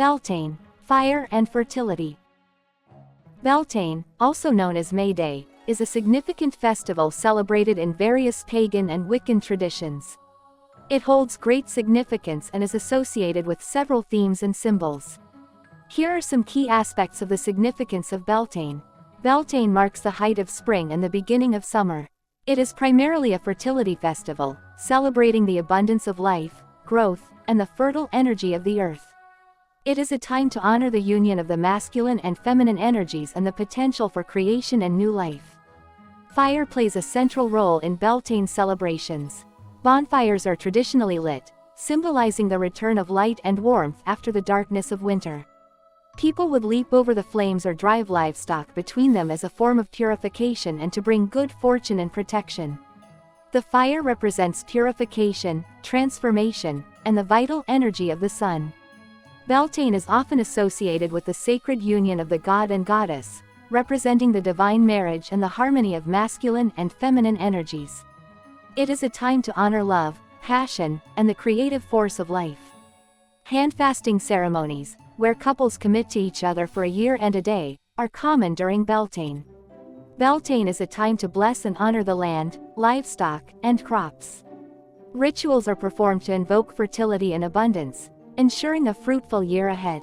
Beltane, fire and fertility. Beltane, also known as May Day, is a significant festival celebrated in various pagan and Wiccan traditions. It holds great significance and is associated with several themes and symbols. Here are some key aspects of the significance of Beltane. Beltane marks the height of spring and the beginning of summer. It is primarily a fertility festival, celebrating the abundance of life, growth, and the fertile energy of the earth. It is a time to honor the union of the masculine and feminine energies and the potential for creation and new life. Fire plays a central role in Beltane celebrations. Bonfires are traditionally lit, symbolizing the return of light and warmth after the darkness of winter. People would leap over the flames or drive livestock between them as a form of purification and to bring good fortune and protection. The fire represents purification, transformation, and the vital energy of the sun. Beltane is often associated with the sacred union of the god and goddess, representing the divine marriage and the harmony of masculine and feminine energies. It is a time to honor love, passion, and the creative force of life. Hand-fasting ceremonies, where couples commit to each other for a year and a day, are common during Beltane. Beltane is a time to bless and honor the land, livestock, and crops. Rituals are performed to invoke fertility and abundance, ensuring a fruitful year ahead.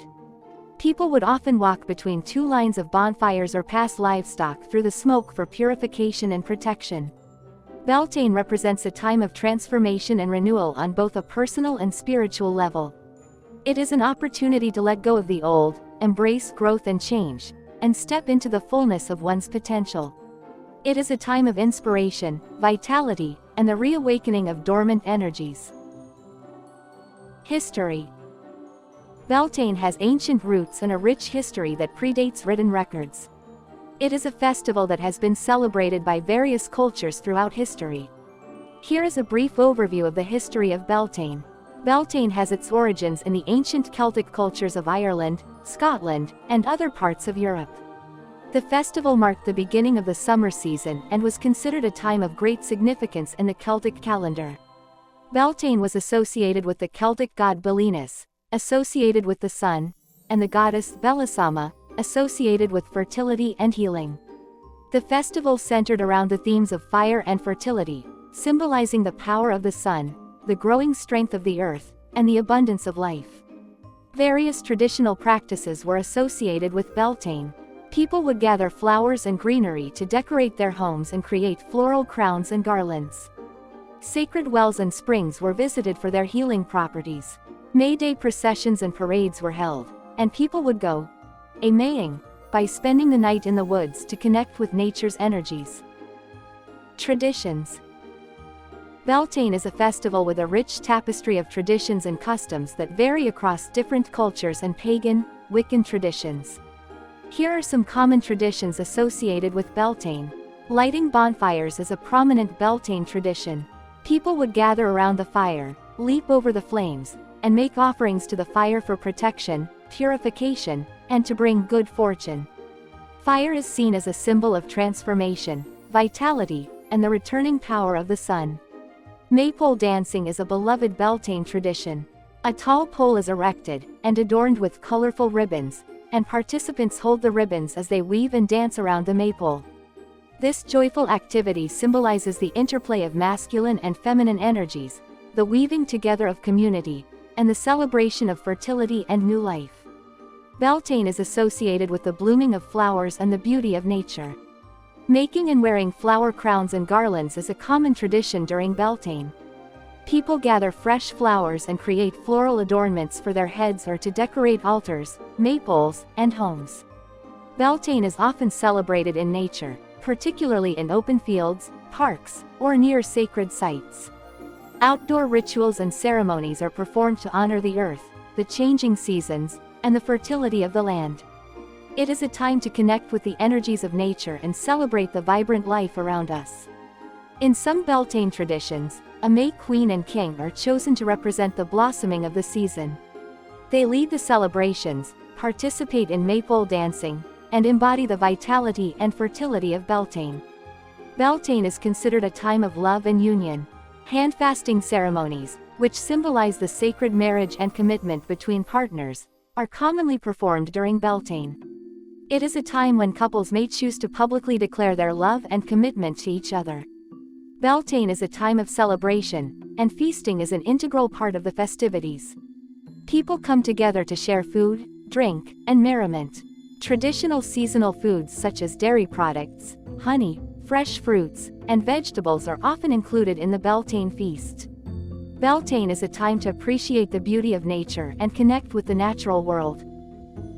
People would often walk between two lines of bonfires or pass livestock through the smoke for purification and protection. Beltane represents a time of transformation and renewal on both a personal and spiritual level. It is an opportunity to let go of the old, embrace growth and change, and step into the fullness of one's potential. It is a time of inspiration, vitality, and the reawakening of dormant energies. History. Beltane has ancient roots and a rich history that predates written records. It is a festival that has been celebrated by various cultures throughout history. Here is a brief overview of the history of Beltane. Beltane has its origins in the ancient Celtic cultures of Ireland, Scotland, and other parts of Europe. The festival marked the beginning of the summer season and was considered a time of great significance in the Celtic calendar. Beltane was associated with the Celtic god Belinus, associated with the sun, and the goddess Belisama, associated with fertility and healing. The festival centered around the themes of fire and fertility, symbolizing the power of the sun, the growing strength of the earth, and the abundance of life. Various traditional practices were associated with Beltane. People would gather flowers and greenery to decorate their homes and create floral crowns and garlands. Sacred wells and springs were visited for their healing properties. May Day processions and parades were held, and people would go maying by spending the night in the woods to connect with nature's energies. Traditions. Beltane is a festival with a rich tapestry of traditions and customs that vary across different cultures and pagan, Wiccan traditions. Here are some common traditions associated with Beltane. Lighting bonfires is a prominent Beltane tradition. People would gather around the fire, leap over the flames, and make offerings to the fire for protection, purification, and to bring good fortune. Fire is seen as a symbol of transformation, vitality, and the returning power of the sun. Maypole dancing is a beloved Beltane tradition. A tall pole is erected, and adorned with colorful ribbons, and participants hold the ribbons as they weave and dance around the maypole. This joyful activity symbolizes the interplay of masculine and feminine energies, the weaving together of community, and the celebration of fertility and new life. Beltane is associated with the blooming of flowers and the beauty of nature. Making and wearing flower crowns and garlands is a common tradition during Beltane. People gather fresh flowers and create floral adornments for their heads or to decorate altars, maypoles, and homes. Beltane is often celebrated in nature, particularly in open fields, parks, or near sacred sites. Outdoor rituals and ceremonies are performed to honor the earth, the changing seasons, and the fertility of the land. It is a time to connect with the energies of nature and celebrate the vibrant life around us. In some Beltane traditions, a May queen and king are chosen to represent the blossoming of the season. They lead the celebrations, participate in maypole dancing, and embody the vitality and fertility of Beltane. Beltane is considered a time of love and union. Hand-fasting ceremonies, which symbolize the sacred marriage and commitment between partners, are commonly performed during Beltane. It is a time when couples may choose to publicly declare their love and commitment to each other. Beltane is a time of celebration, and feasting is an integral part of the festivities. People come together to share food, drink, and merriment. Traditional seasonal foods such as dairy products, honey, fresh fruits, and vegetables are often included in the Beltane feast. Beltane is a time to appreciate the beauty of nature and connect with the natural world.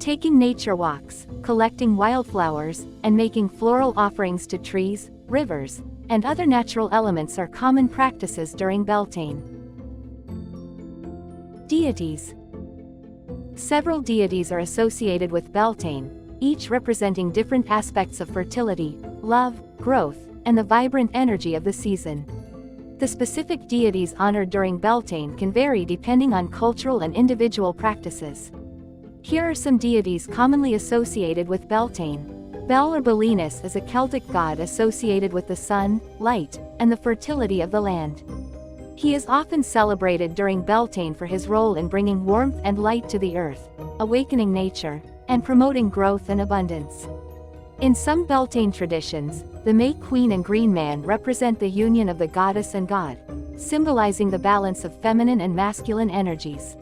Taking nature walks, collecting wildflowers, and making floral offerings to trees, rivers, and other natural elements are common practices during Beltane. Deities. Several deities are associated with Beltane, each representing different aspects of fertility, love, growth, and the vibrant energy of the season. The specific deities honored during Beltane can vary depending on cultural and individual practices. Here are some deities commonly associated with Beltane. Bel or Belinus is a Celtic god associated with the sun, light, and the fertility of the land. He is often celebrated during Beltane for his role in bringing warmth and light to the earth, awakening nature, and promoting growth and abundance. In some Beltane traditions, the May Queen and Green Man represent the union of the goddess and god, symbolizing the balance of feminine and masculine energies.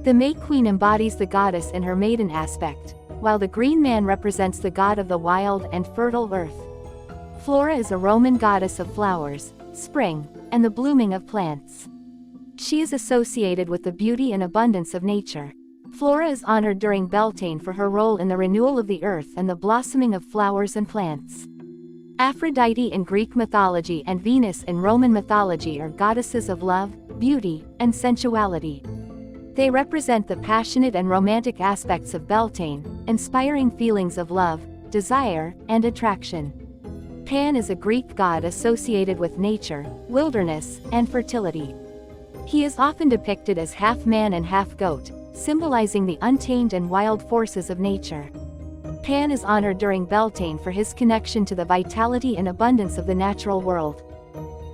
The May Queen embodies the goddess in her maiden aspect, while the Green Man represents the god of the wild and fertile earth. Flora is a Roman goddess of flowers, spring, and the blooming of plants. She is associated with the beauty and abundance of nature. Flora is honored during Beltane for her role in the renewal of the earth and the blossoming of flowers and plants. Aphrodite in Greek mythology and Venus in Roman mythology are goddesses of love, beauty, and sensuality. They represent the passionate and romantic aspects of Beltane, inspiring feelings of love, desire, and attraction. Pan is a Greek god associated with nature, wilderness, and fertility. He is often depicted as half man and half goat, symbolizing the untamed and wild forces of nature. Pan is honored during Beltane for his connection to the vitality and abundance of the natural world.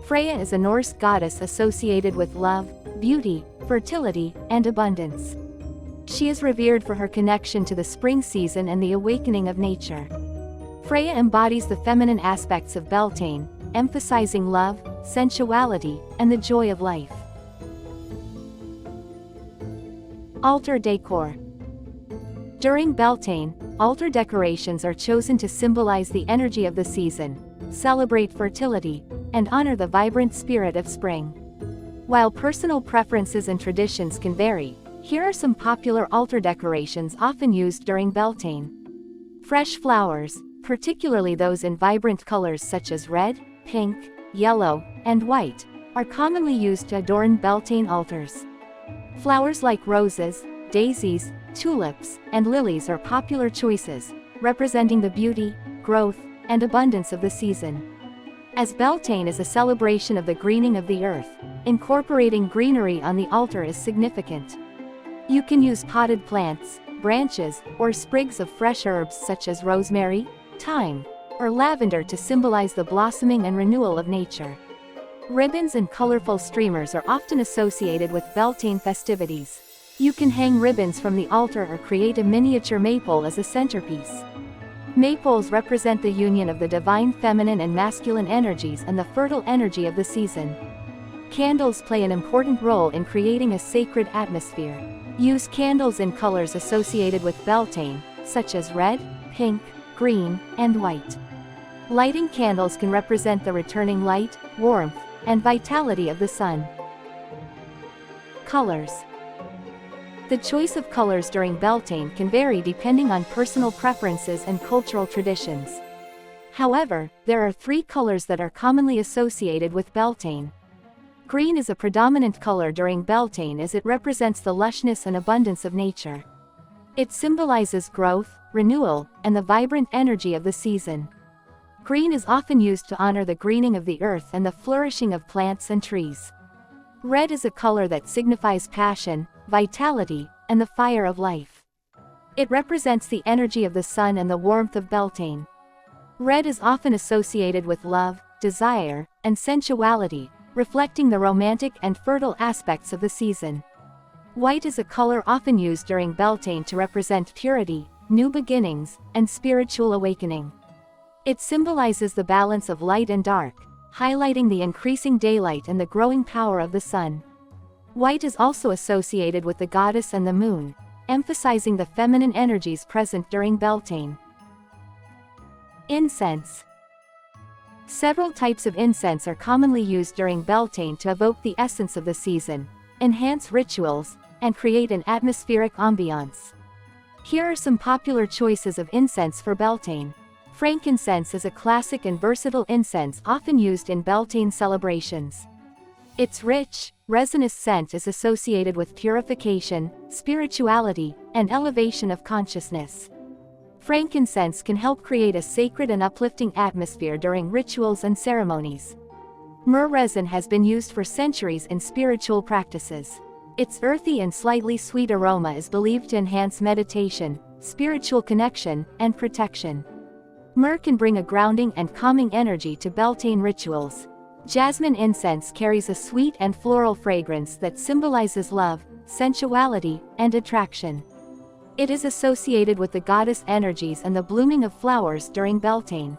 Freya is a Norse goddess associated with love, beauty, fertility, and abundance. She is revered for her connection to the spring season and the awakening of nature. Freya embodies the feminine aspects of Beltane, emphasizing love, sensuality, and the joy of life. Altar decor. During Beltane, altar decorations are chosen to symbolize the energy of the season, celebrate fertility, and honor the vibrant spirit of spring. While personal preferences and traditions can vary, here are some popular altar decorations often used during Beltane. Fresh flowers, particularly those in vibrant colors such as red, pink, yellow, and white, are commonly used to adorn Beltane altars. Flowers like roses, daisies, tulips, and lilies are popular choices, representing the beauty, growth, and abundance of the season. As Beltane is a celebration of the greening of the earth, incorporating greenery on the altar is significant. You can use potted plants, branches, or sprigs of fresh herbs such as rosemary, thyme, or lavender to symbolize the blossoming and renewal of nature. Ribbons and colorful streamers are often associated with Beltane festivities. You can hang ribbons from the altar or create a miniature maypole as a centerpiece. Maypoles represent the union of the divine feminine and masculine energies and the fertile energy of the season. Candles play an important role in creating a sacred atmosphere. Use candles in colors associated with Beltane, such as red, pink, green, and white. Lighting candles can represent the returning light, warmth, and vitality of the sun. Colors. The choice of colors during Beltane can vary depending on personal preferences and cultural traditions. However, there are 3 colors that are commonly associated with Beltane. Green is a predominant color during Beltane as it represents the lushness and abundance of nature. It symbolizes growth, renewal, and the vibrant energy of the season. Green is often used to honor the greening of the earth and the flourishing of plants and trees. Red is a color that signifies passion, vitality, and the fire of life. It represents the energy of the sun and the warmth of Beltane. Red is often associated with love, desire, and sensuality, reflecting the romantic and fertile aspects of the season. White is a color often used during Beltane to represent purity, new beginnings, and spiritual awakening. It symbolizes the balance of light and dark, highlighting the increasing daylight and the growing power of the sun. White is also associated with the goddess and the moon, emphasizing the feminine energies present during Beltane. Incense. Several types of incense are commonly used during Beltane to evoke the essence of the season, enhance rituals, and create an atmospheric ambiance. Here are some popular choices of incense for Beltane. Frankincense is a classic and versatile incense often used in Beltane celebrations. Its rich, resinous scent is associated with purification, spirituality, and elevation of consciousness. Frankincense can help create a sacred and uplifting atmosphere during rituals and ceremonies. Myrrh resin has been used for centuries in spiritual practices. Its earthy and slightly sweet aroma is believed to enhance meditation, spiritual connection, and protection. Myrrh can bring a grounding and calming energy to Beltane rituals. Jasmine incense carries a sweet and floral fragrance that symbolizes love, sensuality, and attraction. It is associated with the goddess energies and the blooming of flowers during Beltane.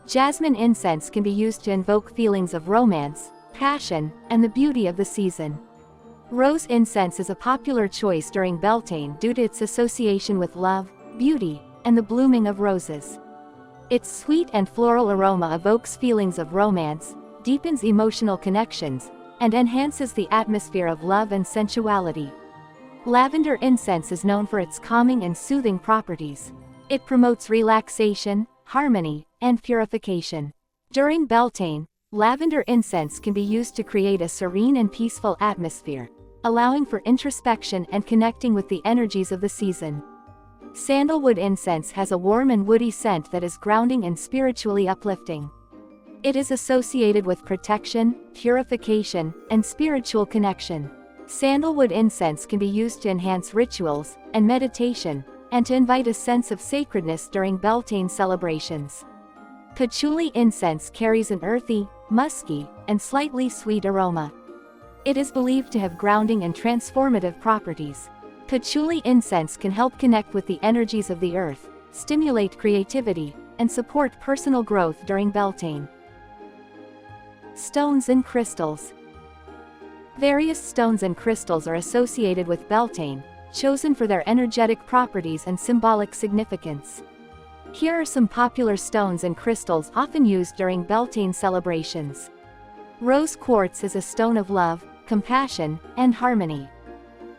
Jasmine incense can be used to invoke feelings of romance, passion, and the beauty of the season. Rose incense is a popular choice during Beltane due to its association with love, beauty, and the blooming of roses. Its sweet and floral aroma evokes feelings of romance, deepens emotional connections, and enhances the atmosphere of love and sensuality. Lavender incense is known for its calming and soothing properties. It promotes relaxation, harmony, and purification. During Beltane, lavender incense can be used to create a serene and peaceful atmosphere, allowing for introspection and connecting with the energies of the season. Sandalwood incense has a warm and woody scent that is grounding and spiritually uplifting. It is associated with protection, purification, and spiritual connection. Sandalwood incense can be used to enhance rituals and meditation, and to invite a sense of sacredness during Beltane celebrations. Patchouli incense carries an earthy, musky, and slightly sweet aroma. It is believed to have grounding and transformative properties. Patchouli incense can help connect with the energies of the earth, stimulate creativity, and support personal growth during Beltane. Stones and crystals. Various stones and crystals are associated with Beltane, chosen for their energetic properties and symbolic significance. Here are some popular stones and crystals often used during Beltane celebrations. Rose quartz is a stone of love, compassion, and harmony.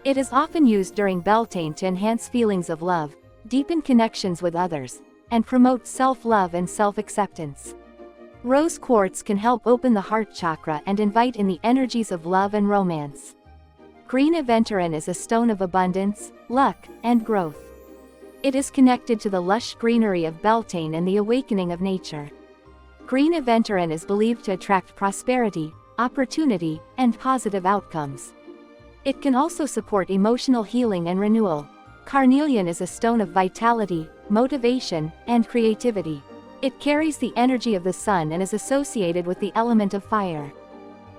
It is often used during Beltane to enhance feelings of love, deepen connections with others, and promote self-love and self-acceptance. Rose quartz can help open the heart chakra and invite in the energies of love and romance. Green aventurine is a stone of abundance, luck, and growth. It is connected to the lush greenery of Beltane and the awakening of nature. Green aventurine is believed to attract prosperity, opportunity, and positive outcomes. It can also support emotional healing and renewal. Carnelian is a stone of vitality, motivation, and creativity. It carries the energy of the sun and is associated with the element of fire.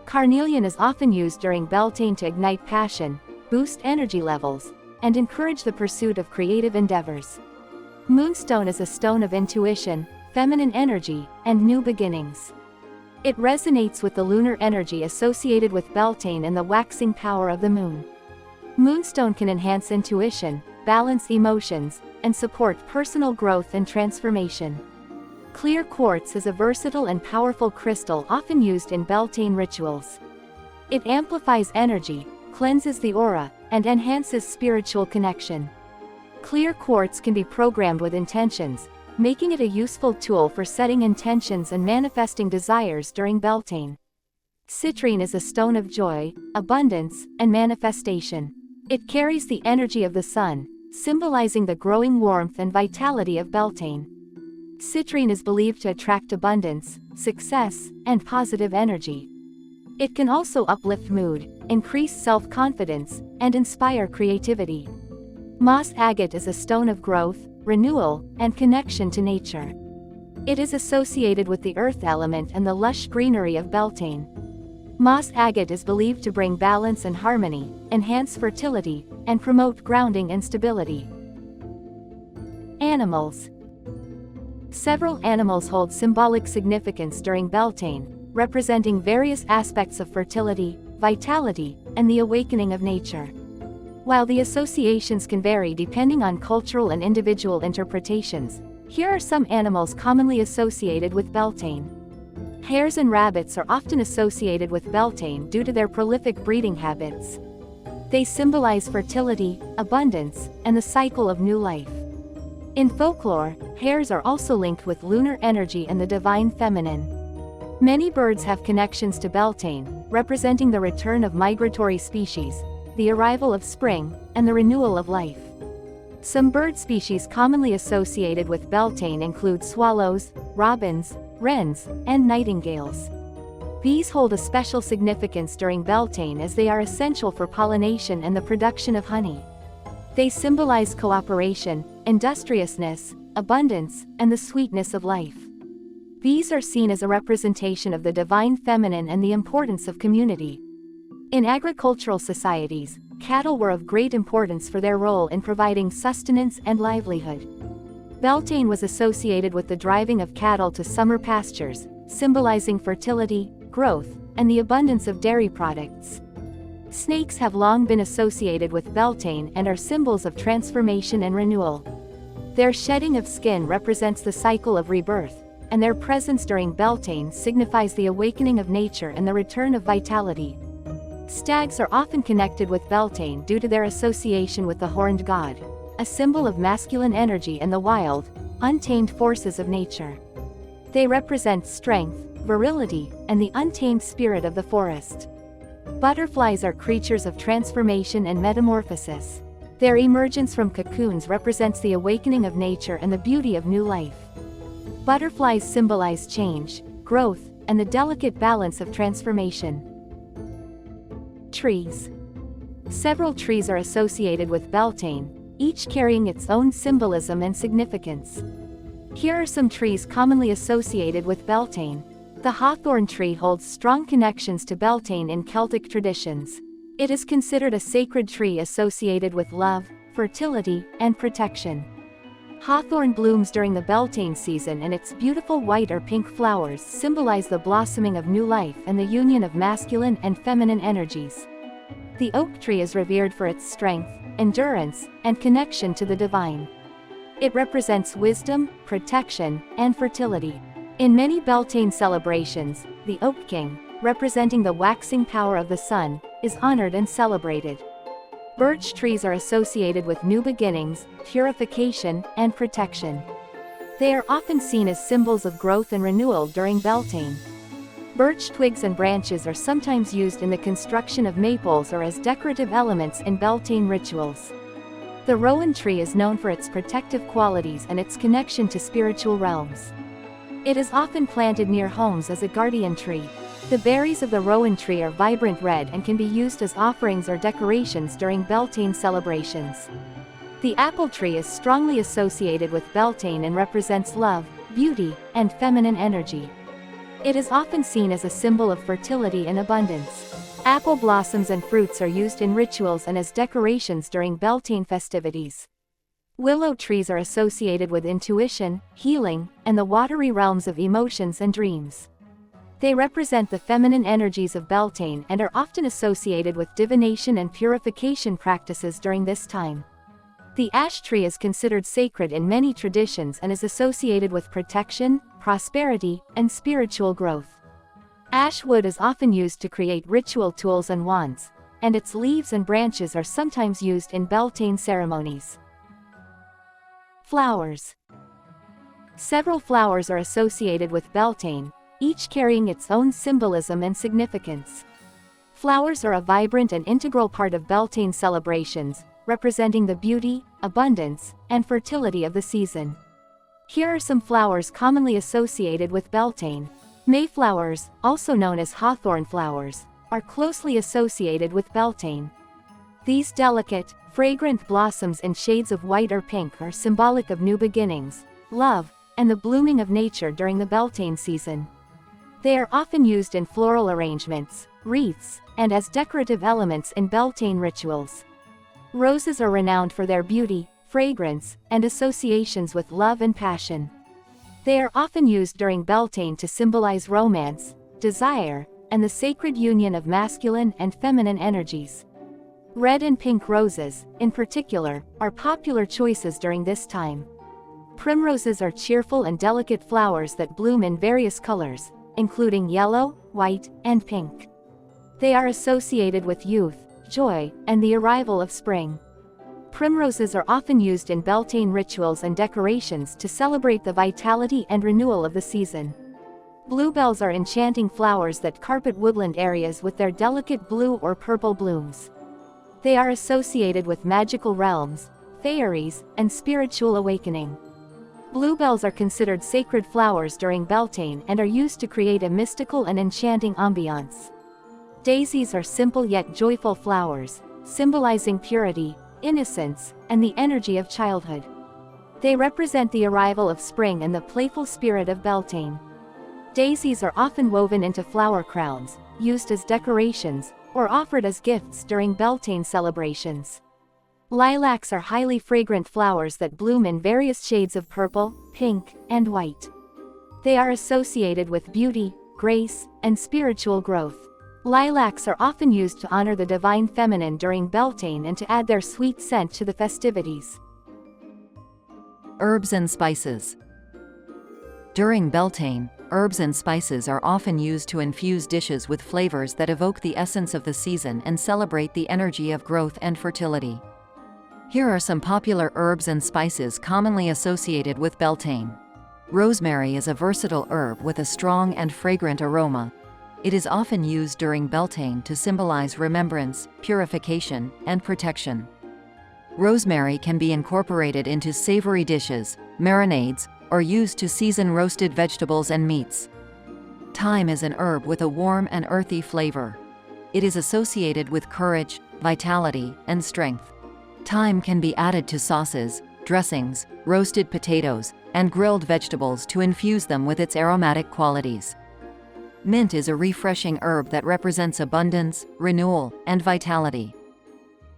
Carnelian is often used during Beltane to ignite passion, boost energy levels, and encourage the pursuit of creative endeavors. Moonstone is a stone of intuition, feminine energy, and new beginnings. It resonates with the lunar energy associated with Beltane and the waxing power of the moon. Moonstone can enhance intuition, balance emotions, and support personal growth and transformation. Clear quartz is a versatile and powerful crystal often used in Beltane rituals. It amplifies energy, cleanses the aura, and enhances spiritual connection. Clear quartz can be programmed with intentions, making it a useful tool for setting intentions and manifesting desires during Beltane. Citrine is a stone of joy, abundance, and manifestation. It carries the energy of the sun, symbolizing the growing warmth and vitality of Beltane. Citrine is believed to attract abundance, success, and positive energy. It can also uplift mood, increase self-confidence, and inspire creativity. Moss agate is a stone of growth, renewal, and connection to nature. It is associated with the earth element and the lush greenery of Beltane. Moss agate is believed to bring balance and harmony, enhance fertility, and promote grounding and stability. Animals. Several animals hold symbolic significance during Beltane, representing various aspects of fertility, vitality, and the awakening of nature. While the associations can vary depending on cultural and individual interpretations, here are some animals commonly associated with Beltane. Hares and rabbits are often associated with Beltane due to their prolific breeding habits. They symbolize fertility, abundance, and the cycle of new life. In folklore, hares are also linked with lunar energy and the divine feminine. Many birds have connections to Beltane, representing the return of migratory species, the arrival of spring, and the renewal of life. Some bird species commonly associated with Beltane include swallows, robins, wrens, and nightingales. Bees hold a special significance during Beltane as they are essential for pollination and the production of honey. They symbolize cooperation, industriousness, abundance, and the sweetness of life. Bees are seen as a representation of the divine feminine and the importance of community. In agricultural societies, cattle were of great importance for their role in providing sustenance and livelihood. Beltane was associated with the driving of cattle to summer pastures, symbolizing fertility, growth, and the abundance of dairy products. Snakes have long been associated with Beltane and are symbols of transformation and renewal. Their shedding of skin represents the cycle of rebirth, and their presence during Beltane signifies the awakening of nature and the return of vitality. Stags are often connected with Beltane due to their association with the horned god, a symbol of masculine energy and the wild, untamed forces of nature. They represent strength, virility, and the untamed spirit of the forest. Butterflies are creatures of transformation and metamorphosis. Their emergence from cocoons represents the awakening of nature and the beauty of new life. Butterflies symbolize change, growth, and the delicate balance of transformation. Trees. Several trees are associated with Beltane, each carrying its own symbolism and significance. Here are some trees commonly associated with Beltane. The hawthorn tree holds strong connections to Beltane in Celtic traditions. It is considered a sacred tree associated with love, fertility, and protection. Hawthorn blooms during the Beltane season and its beautiful white or pink flowers symbolize the blossoming of new life and the union of masculine and feminine energies. The oak tree is revered for its strength, endurance, and connection to the divine. It represents wisdom, protection, and fertility. In many Beltane celebrations, the Oak King, representing the waxing power of the sun, is honored and celebrated. Birch trees are associated with new beginnings, purification, and protection. They are often seen as symbols of growth and renewal during Beltane. Birch twigs and branches are sometimes used in the construction of maypoles or as decorative elements in Beltane rituals. The rowan tree is known for its protective qualities and its connection to spiritual realms. It is often planted near homes as a guardian tree. The berries of the rowan tree are vibrant red and can be used as offerings or decorations during Beltane celebrations. The apple tree is strongly associated with Beltane and represents love, beauty, and feminine energy. It is often seen as a symbol of fertility and abundance. Apple blossoms and fruits are used in rituals and as decorations during Beltane festivities. Willow trees are associated with intuition, healing, and the watery realms of emotions and dreams. They represent the feminine energies of Beltane and are often associated with divination and purification practices during this time. The ash tree is considered sacred in many traditions and is associated with protection, prosperity, and spiritual growth. Ash wood is often used to create ritual tools and wands, and its leaves and branches are sometimes used in Beltane ceremonies. Flowers. Several flowers are associated with Beltane, each carrying its own symbolism and significance. Flowers are a vibrant and integral part of Beltane celebrations, representing the beauty, abundance, and fertility of the season. Here are some flowers commonly associated with Beltane. Mayflowers, also known as hawthorn flowers, are closely associated with Beltane. These delicate, fragrant blossoms in shades of white or pink are symbolic of new beginnings, love, and the blooming of nature during the Beltane season. They are often used in floral arrangements, wreaths, and as decorative elements in Beltane rituals. Roses are renowned for their beauty, fragrance, and associations with love and passion. They are often used during Beltane to symbolize romance, desire, and the sacred union of masculine and feminine energies. Red and pink roses, in particular, are popular choices during this time. Primroses are cheerful and delicate flowers that bloom in various colors, including yellow, white, and pink. They are associated with youth, joy, and the arrival of spring. Primroses are often used in Beltane rituals and decorations to celebrate the vitality and renewal of the season. Bluebells are enchanting flowers that carpet woodland areas with their delicate blue or purple blooms. They are associated with magical realms, fairies, and spiritual awakening. Bluebells are considered sacred flowers during Beltane and are used to create a mystical and enchanting ambiance. Daisies are simple yet joyful flowers, symbolizing purity, innocence, and the energy of childhood. They represent the arrival of spring and the playful spirit of Beltane. Daisies are often woven into flower crowns, used as decorations, or offered as gifts during Beltane celebrations. Lilacs are highly fragrant flowers that bloom in various shades of purple, pink, and white. They are associated with beauty, grace, and spiritual growth. Lilacs are often used to honor the divine feminine during Beltane and to add their sweet scent to the festivities. Herbs and spices. During Beltane, herbs and spices are often used to infuse dishes with flavors that evoke the essence of the season and celebrate the energy of growth and fertility. Here are some popular herbs and spices commonly associated with Beltane. Rosemary is a versatile herb with a strong and fragrant aroma. It is often used during Beltane to symbolize remembrance, purification, and protection. Rosemary can be incorporated into savory dishes, marinades, or used to season roasted vegetables and meats. Thyme is an herb with a warm and earthy flavor. It is associated with courage, vitality, and strength. Thyme can be added to sauces, dressings, roasted potatoes, and grilled vegetables to infuse them with its aromatic qualities. Mint is a refreshing herb that represents abundance, renewal, and vitality.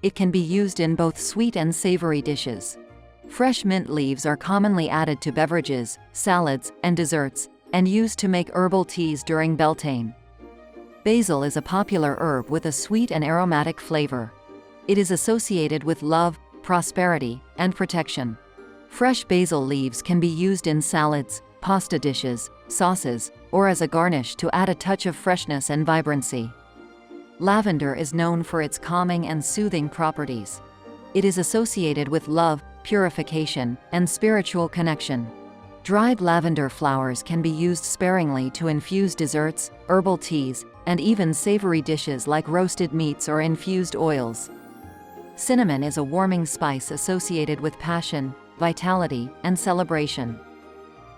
It can be used in both sweet and savory dishes. Fresh mint leaves are commonly added to beverages, salads, and desserts, and used to make herbal teas during Beltane. Basil is a popular herb with a sweet and aromatic flavor. It is associated with love, prosperity, and protection. Fresh basil leaves can be used in salads, pasta dishes, sauces, or as a garnish to add a touch of freshness and vibrancy. Lavender is known for its calming and soothing properties. It is associated with love, purification, and spiritual connection. Dried lavender flowers can be used sparingly to infuse desserts, herbal teas, and even savory dishes like roasted meats or infused oils. Cinnamon is a warming spice associated with passion, vitality, and celebration.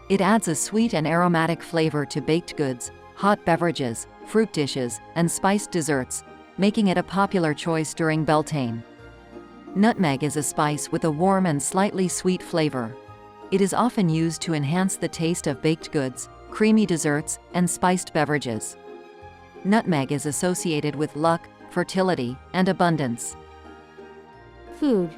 It adds a sweet and aromatic flavor to baked goods, hot beverages, fruit dishes, and spiced desserts, making it a popular choice during Beltane. Nutmeg is a spice with a warm and slightly sweet flavor. It is often used to enhance the taste of baked goods, creamy desserts, and spiced beverages. Nutmeg is associated with luck, fertility, and abundance. Food.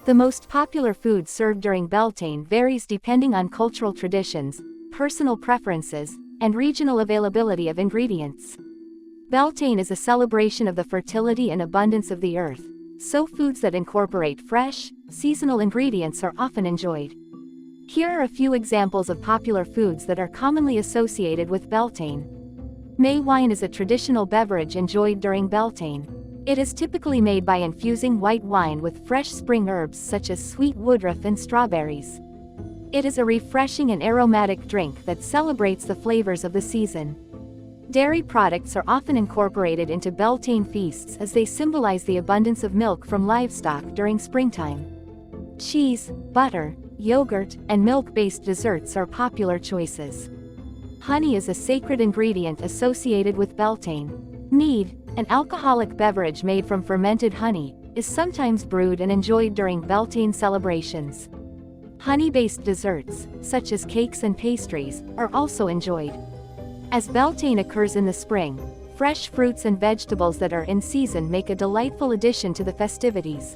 The most popular food served during Beltane varies depending on cultural traditions, personal preferences, and regional availability of ingredients. Beltane is a celebration of the fertility and abundance of the earth, so foods that incorporate fresh, seasonal ingredients are often enjoyed. Here are a few examples of popular foods that are commonly associated with Beltane. May wine is a traditional beverage enjoyed during Beltane. It is typically made by infusing white wine with fresh spring herbs such as sweet woodruff and strawberries. It is a refreshing and aromatic drink that celebrates the flavors of the season. Dairy products are often incorporated into Beltane feasts as they symbolize the abundance of milk from livestock during springtime. Cheese, butter, yogurt, and milk-based desserts are popular choices. Honey is a sacred ingredient associated with Beltane. Mead, an alcoholic beverage made from fermented honey, is sometimes brewed and enjoyed during Beltane celebrations. Honey-based desserts, such as cakes and pastries, are also enjoyed. As Beltane occurs in the spring, Fresh fruits and vegetables that are in season make a delightful addition to the festivities.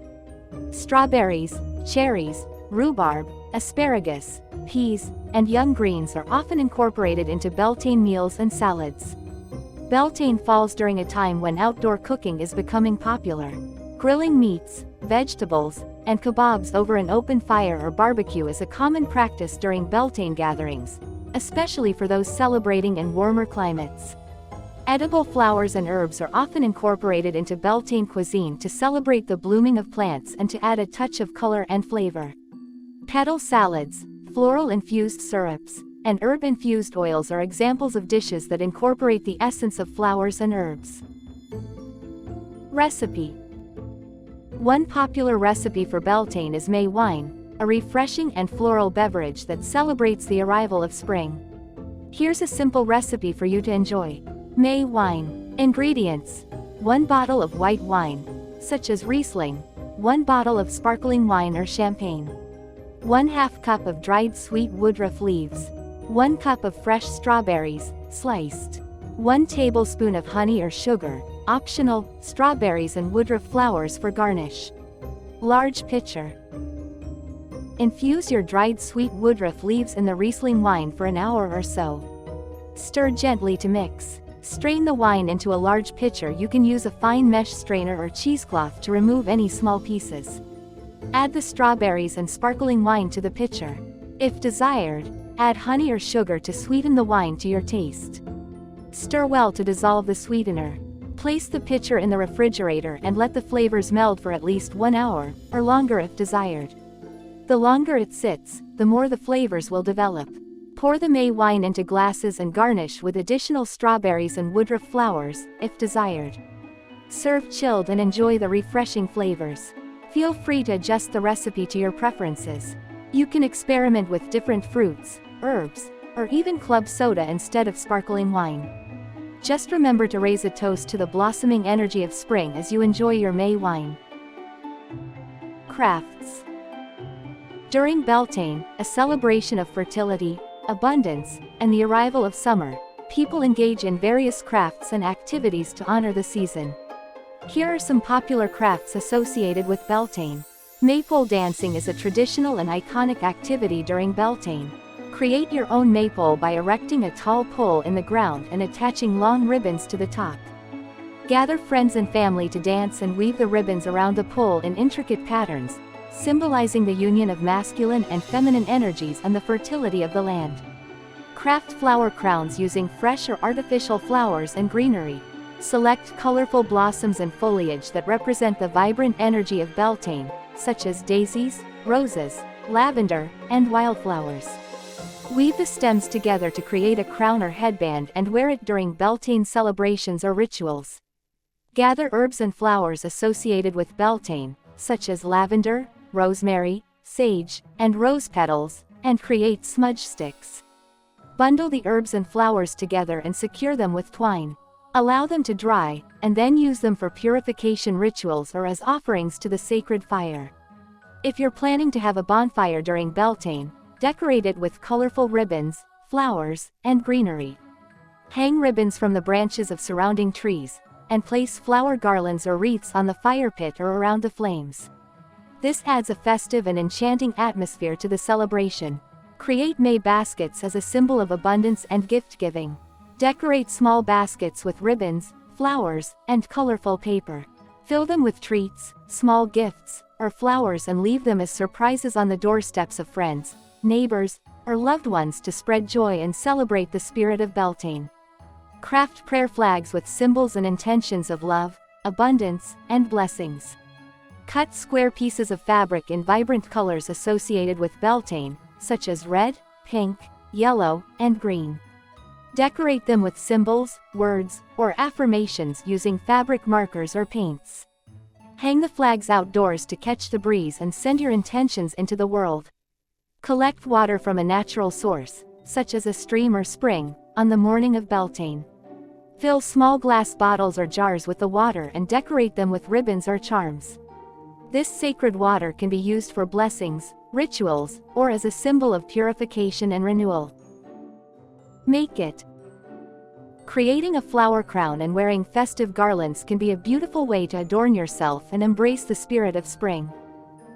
Strawberries, cherries, rhubarb, asparagus, peas, and young greens are often incorporated into Beltane meals and salads. Beltane falls during a time when outdoor cooking is becoming popular. Grilling meats, vegetables, and kebabs over an open fire or barbecue is a common practice during Beltane gatherings, especially for those celebrating in warmer climates. Edible flowers and herbs are often incorporated into Beltane cuisine to celebrate the blooming of plants and to add a touch of color and flavor. Petal salads, floral-infused syrups, and herb-infused oils are examples of dishes that incorporate the essence of flowers and herbs. Recipe. One popular recipe for Beltane is May wine, a refreshing and floral beverage that celebrates the arrival of spring. Here's a simple recipe for you to enjoy. May wine. Ingredients: 1 bottle of white wine, such as Riesling, 1 bottle of sparkling wine or champagne, 1/2 cup of dried sweet woodruff leaves, 1 cup of fresh strawberries, sliced, 1 tablespoon of honey or sugar, optional, strawberries and woodruff flowers for garnish. Large pitcher. Infuse your dried sweet woodruff leaves in the Riesling wine for an hour or so. Stir gently to mix. Strain the wine into a large pitcher. You can use a fine mesh strainer or cheesecloth to remove any small pieces. Add the strawberries and sparkling wine to the pitcher. If desired, add honey or sugar to sweeten the wine to your taste. Stir well to dissolve the sweetener. Place the pitcher in the refrigerator and let the flavors meld for at least 1 hour, or longer if desired. The longer it sits, the more the flavors will develop. Pour the May wine into glasses and garnish with additional strawberries and woodruff flowers, if desired. Serve chilled and enjoy the refreshing flavors. Feel free to adjust the recipe to your preferences. You can experiment with different fruits, herbs, or even club soda instead of sparkling wine. Just remember to raise a toast to the blossoming energy of spring as you enjoy your May wine. Crafts. During Beltane, a celebration of fertility, abundance, and the arrival of summer, people engage in various crafts and activities to honor the season. Here are some popular crafts associated with Beltane. Maypole dancing is a traditional and iconic activity during Beltane. Create your own maypole by erecting a tall pole in the ground and attaching long ribbons to the top. Gather friends and family to dance and weave the ribbons around the pole in intricate patterns, symbolizing the union of masculine and feminine energies and the fertility of the land. Craft flower crowns using fresh or artificial flowers and greenery. Select colorful blossoms and foliage that represent the vibrant energy of Beltane, such as daisies, roses, lavender, and wildflowers. Weave the stems together to create a crown or headband and wear it during Beltane celebrations or rituals. Gather herbs and flowers associated with Beltane, such as lavender, rosemary, sage, and rose petals, and create smudge sticks. Bundle the herbs and flowers together and secure them with twine. Allow them to dry, and then use them for purification rituals or as offerings to the sacred fire. If you're planning to have a bonfire during Beltane, decorate it with colorful ribbons, flowers, and greenery. Hang ribbons from the branches of surrounding trees, and place flower garlands or wreaths on the fire pit or around the flames. This adds a festive and enchanting atmosphere to the celebration. Create May baskets as a symbol of abundance and gift-giving. Decorate small baskets with ribbons, flowers, and colorful paper. Fill them with treats, small gifts, or flowers and leave them as surprises on the doorsteps of friends, neighbors, or loved ones to spread joy and celebrate the spirit of Beltane. Craft prayer flags with symbols and intentions of love, abundance, and blessings. Cut square pieces of fabric in vibrant colors associated with Beltane, such as red, pink, yellow, and green. Decorate them with symbols, words, or affirmations using fabric markers or paints. Hang the flags outdoors to catch the breeze and send your intentions into the world. Collect water from a natural source, such as a stream or spring, on the morning of Beltane. Fill small glass bottles or jars with the water and decorate them with ribbons or charms. This sacred water can be used for blessings, rituals, or as a symbol of purification and renewal. Make it. Creating a flower crown and wearing festive garlands can be a beautiful way to adorn yourself and embrace the spirit of spring.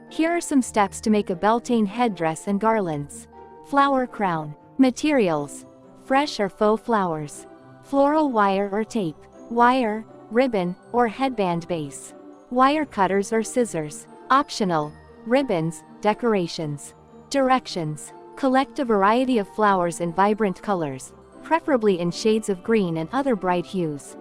Here are some steps to make a Beltane headdress and garlands. Flower crown. Materials: fresh or faux flowers, floral wire or tape, wire, ribbon, or headband base, wire cutters or scissors. Optional: ribbons, decorations. Directions: collect a variety of flowers in vibrant colors, preferably in shades of green and other bright hues.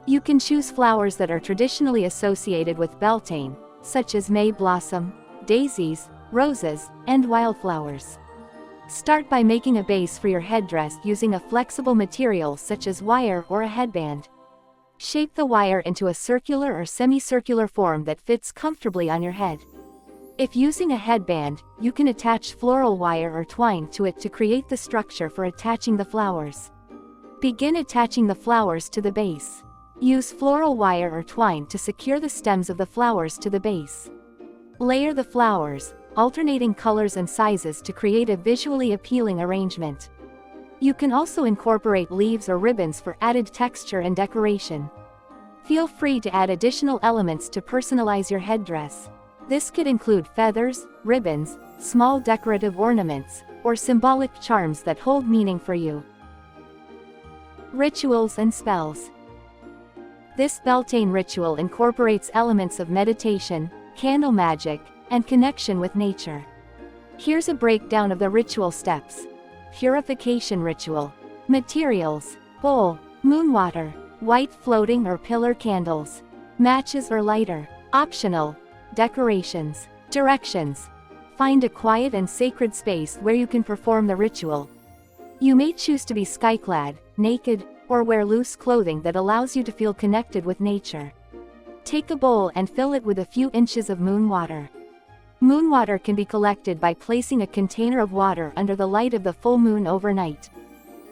You can choose flowers that are traditionally associated with Beltane, such as May blossom, daisies, roses, and wildflowers. Start by making a base for your headdress using a flexible material such as wire or a headband. Shape the wire into a circular or semicircular form that fits comfortably on your head. If using a headband, you can attach floral wire or twine to it to create the structure for attaching the flowers. Begin attaching the flowers to the base. Use floral wire or twine to secure the stems of the flowers to the base. Layer the flowers, alternating colors and sizes to create a visually appealing arrangement. You can also incorporate leaves or ribbons for added texture and decoration. Feel free to add additional elements to personalize your headdress. This could include feathers, ribbons, small decorative ornaments, or symbolic charms that hold meaning for you. Rituals and spells. This Beltane ritual incorporates elements of meditation, candle magic, and connection with nature. Here's a breakdown of the ritual steps. Purification ritual. Materials: bowl, moon water, white floating or pillar candles, matches or lighter. Optional: decorations. Directions: find a quiet and sacred space where you can perform the ritual. You may choose to be skyclad, naked, or wear loose clothing that allows you to feel connected with nature. Take a bowl and fill it with a few inches of moon water. Moon water can be collected by placing a container of water under the light of the full moon overnight.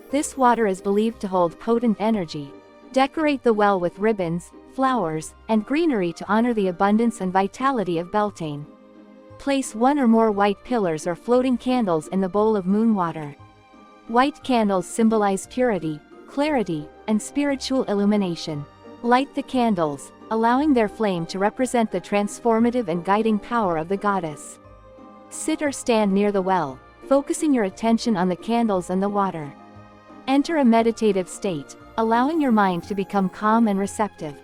This water is believed to hold potent energy. Decorate the well with ribbons, flowers, and greenery to honor the abundance and vitality of Beltane. Place one or more white pillars or floating candles in the bowl of moon water. White candles symbolize purity, clarity, and spiritual illumination. Light the candles, allowing their flame to represent the transformative and guiding power of the goddess. Sit or stand near the well, focusing your attention on the candles and the water. Enter a meditative state, allowing your mind to become calm and receptive.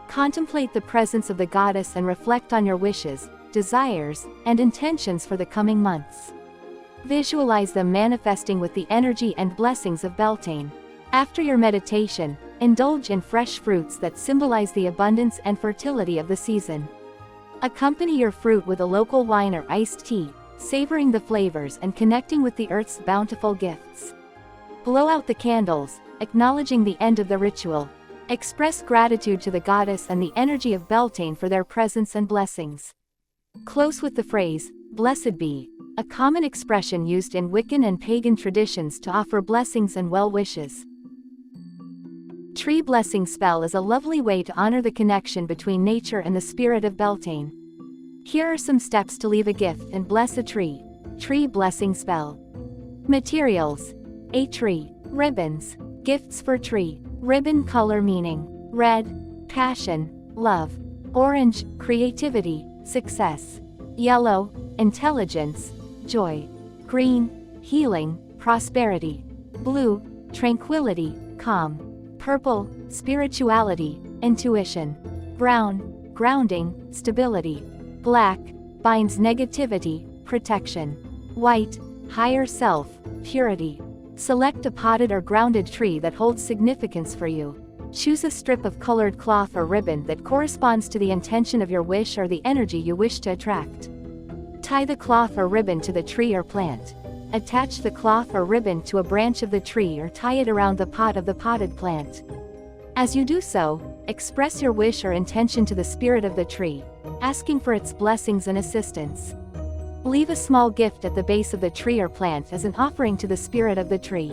Contemplate the presence of the goddess and reflect on your wishes, desires, and intentions for the coming months. Visualize them manifesting with the energy and blessings of Beltane. After your meditation, indulge in fresh fruits that symbolize the abundance and fertility of the season. Accompany your fruit with a local wine or iced tea, savoring the flavors and connecting with the earth's bountiful gifts. Blow out the candles, acknowledging the end of the ritual. Express gratitude to the goddess and the energy of Beltane for their presence and blessings. Close with the phrase, "Blessed be," a common expression used in Wiccan and pagan traditions to offer blessings and well wishes. Tree blessing spell is a lovely way to honor the connection between nature and the spirit of Beltane. Here are some steps to leave a gift and bless a tree. Tree blessing spell. Materials: a tree, ribbons, gifts for tree, ribbon color meaning: red, passion, love; orange, creativity, success; yellow, intelligence, joy; green, healing, prosperity; blue, tranquility, calm; purple, spirituality, intuition; brown, grounding, stability; black, binds negativity, protection; white, higher self, purity. Select a potted or grounded tree that holds significance for you. Choose a strip of colored cloth or ribbon that corresponds to the intention of your wish or the energy you wish to attract. Tie the cloth or ribbon to the tree or plant. Attach the cloth or ribbon to a branch of the tree or tie it around the pot of the potted plant. As you do so, express your wish or intention to the spirit of the tree, asking for its blessings and assistance. Leave a small gift at the base of the tree or plant as an offering to the spirit of the tree.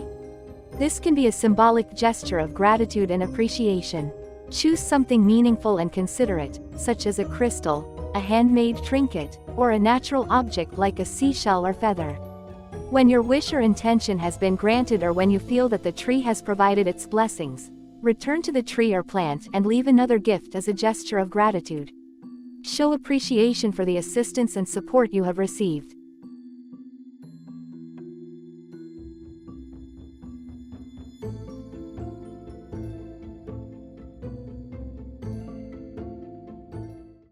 This can be a symbolic gesture of gratitude and appreciation. Choose something meaningful and considerate, such as a crystal, a handmade trinket, or a natural object like a seashell or feather. When your wish or intention has been granted or when you feel that the tree has provided its blessings, return to the tree or plant and leave another gift as a gesture of gratitude. Show appreciation for the assistance and support you have received.